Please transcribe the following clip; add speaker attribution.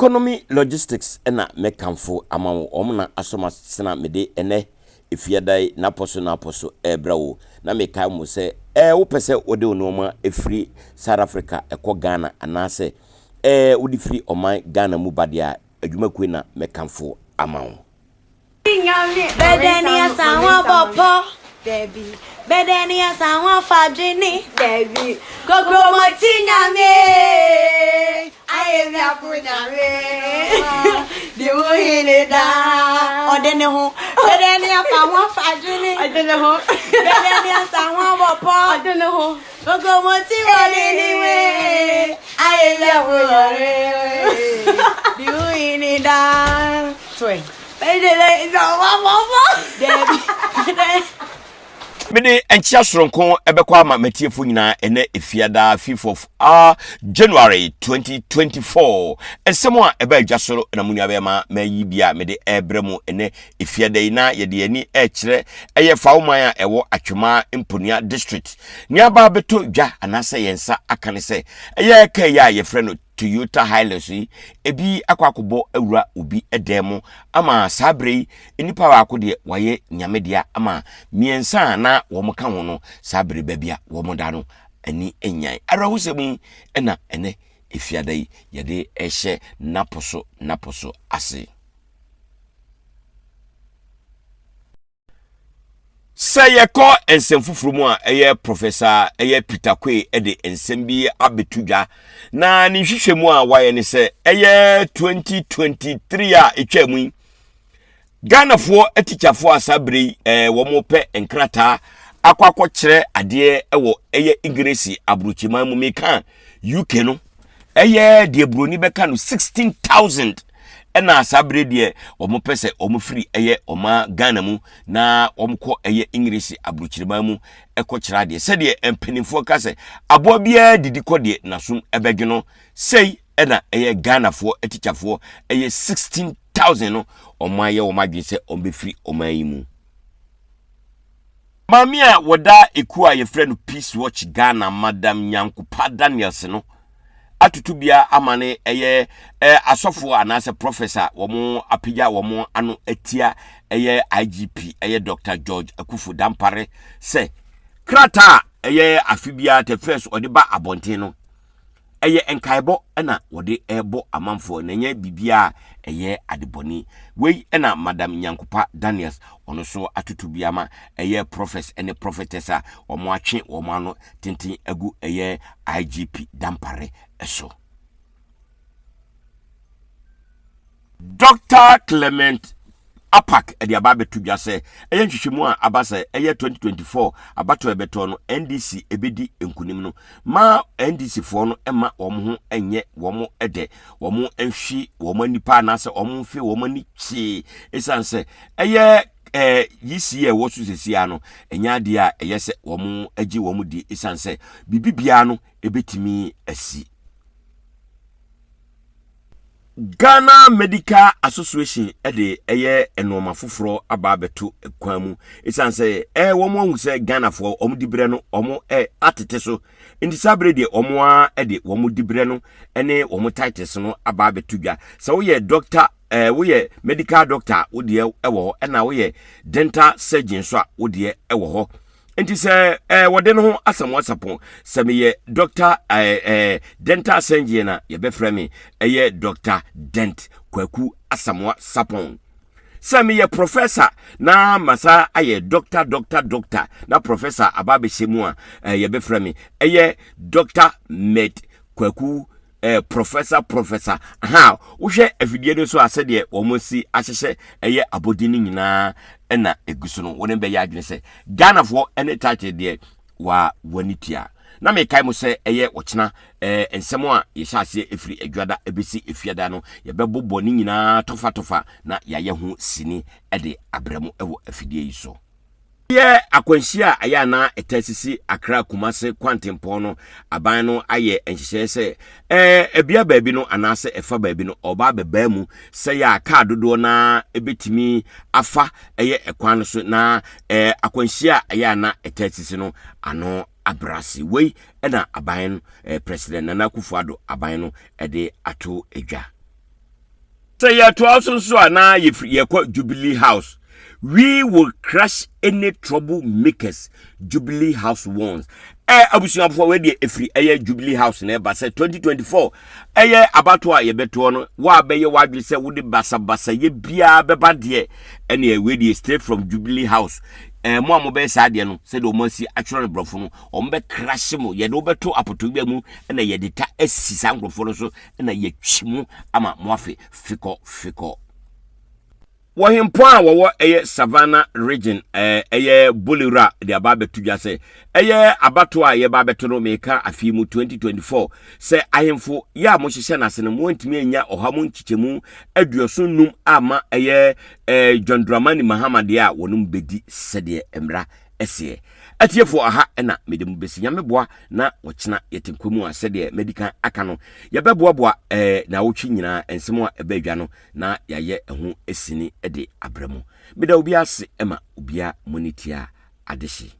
Speaker 1: economy logistics ena mekanfo amawo omna asoma sena mede ene efiadai napɔso ebrawo na mekai mu se wo pese ode onoma efri South Africa ekɔ Ghana anase wodi free oman Ghana mu badia adwumaku na mekanfo amawo
Speaker 2: bedenia sanwa popo Debbie bedenia sanwa fadrini Debbie gogo motinyame ayemia kunyame diwuhile da ɔdeneho bedenia sanwa fadrini ɔdeneho bedenia sanwa popo ɔdeneho gogo motinyame ayemia kunyame diwuhile da twin
Speaker 1: Mede enchia soronko ebekwa ama metiefo nyina ene efiada 5th of January 2024 ensemo a eba adwasoro na munua be ma mayi bia mede ebremu ene efiada ina yede ani ekire eye fawman a ewo atwema imponia district niaba beto dwa anase yensa akane se eye kai ya ye frɛ no Toyota Hilux ebi akwakobo awura obi edemu ama sabrei enipa wako de waye nyamedia ama miensa na womuka ho no sabre babia womuda no ani enyan arawusemi ena ene efiada yi yede ehye napɔso ase Sayeko ensem mu a eye professor eye Peter Kwe ede ensem bi abetudwa na ni hwehwemu a waye ne se eye 2023 a etwamu Ghana fo atichafo asabre wo mo pe enkrata akwakọ kire ade ewo eye Ingresi abrochima mu meka UK no eye de broni beka no 16,000 ena asabre de omo pese omo free eye oma Ghana mu na omko eye English abruchirima mu ekokira de se de empenifo kase abo bia didiko de nasum ebedweno sei ena eye Ghana fo etichafo eye 16,000 no oma ye oma dwese ombe free oma yi mu mamia woda eku a ye friend Peace Watch Ghana Madam Nyankupa Daniels no atutubia amane eye asofo anase professor womo apija womo ano etia eye IGP eye Dr. George Akufu Dampare se krata eye afibia te first odiba abonten no eye enkaebo na wode ebo amanfo na nya bibia eye adeboni wei na Madam Nyankupa Daniels ono so atutubia ma eye professor ene prophetessa womo atwe womo ano tintin agu eye IGP Dampare eso Dr. Clement Apak edi ababe tudwa se eye nhwehwemu a abase eye 2024 abato ebeto no NDC ebedi enkunim no ma NDC fo no ema wo enye wo ede wo enhwi wo nipa na se wo mfe wo ni chi esanse eye yisi wo susesi ano enya de a eye se wo agi wo di esanse bibibia no ebetimi asi Ghana Medical Association ede eye enoma foforo ababeto ekwamu esanse womo hu se Ghana fo omdibre no omo atete so ndi sabre de omo a ede womo dibre no ene womo titles no ababeto dwa se wo ye doctor wo ye medical doctor wo de ewo na wo ye dental surgeon so a wo de ewo ho enti se wode no asam wasapon se me ye doctor dental surgeon na ye be frɛ me eye Dr. Dent Kwaku Asamwa Sapon se me ye professor na masa aye doctor na professor ababe shemu a ye be frɛ me eye Dr. Med Kwaku professor aha wo hwɛ afidie no so asede wo mosi ahyehye eye abodini nyina ena eguso no wone be ya adwene se Ghana fo ene title de wa wanitia na me kai mo se eye wochena ensemo a ye hyase efri adwada ebesi efiada no ye bebobɔ ni nyina tofa na yaye ho sini ede abramo ewo afidie yi so ye akwanhia aya na etasisi Accra Kumase Kwantempo no aban no aye enhyehye se ebia baabi no anase efa baabi no oba beba mu se ya ka dodo na ebetimi afa eye ekwan no so na akwanhia aya na etasisi no ano abrasi wei ena aban president Nana Akufo-Addo aban no ede ato edwa Say ya to also so na ye kwa Jubilee House. We will crush any troublemakers. Jubilee House wants. Abusuafo we de efri Jubilee House na ba say 2024 abato a ye beto no wa beye wadwe say wo de basa ye bia beba de ene we de straight from Jubilee House mo amobe sa de no say do mo si actual brofo no o mbe crash mo ye do beto apoto bia mu ene ye de ta asisa ngrofo no so ene ye twimu ama mo afi fiko Wahimpo a wowo Savannah region Bolera de ababetu say abato a ye babeto no meka afimu 2024 say ahemfo ya mo hihye na se no mo ntimi anya ohamu nchichemu aduoso num ama John Dramani Mahamad ya wonum bedi sede emra ese atiefo aha na medem besi nyameboa na wokyena yetenkwamu a sede medical aka no yebeboaboa na wotwi nyina ensemo a ebadwa no na yaye ho esini de abramo meda obi ase ema obia monitia adeshi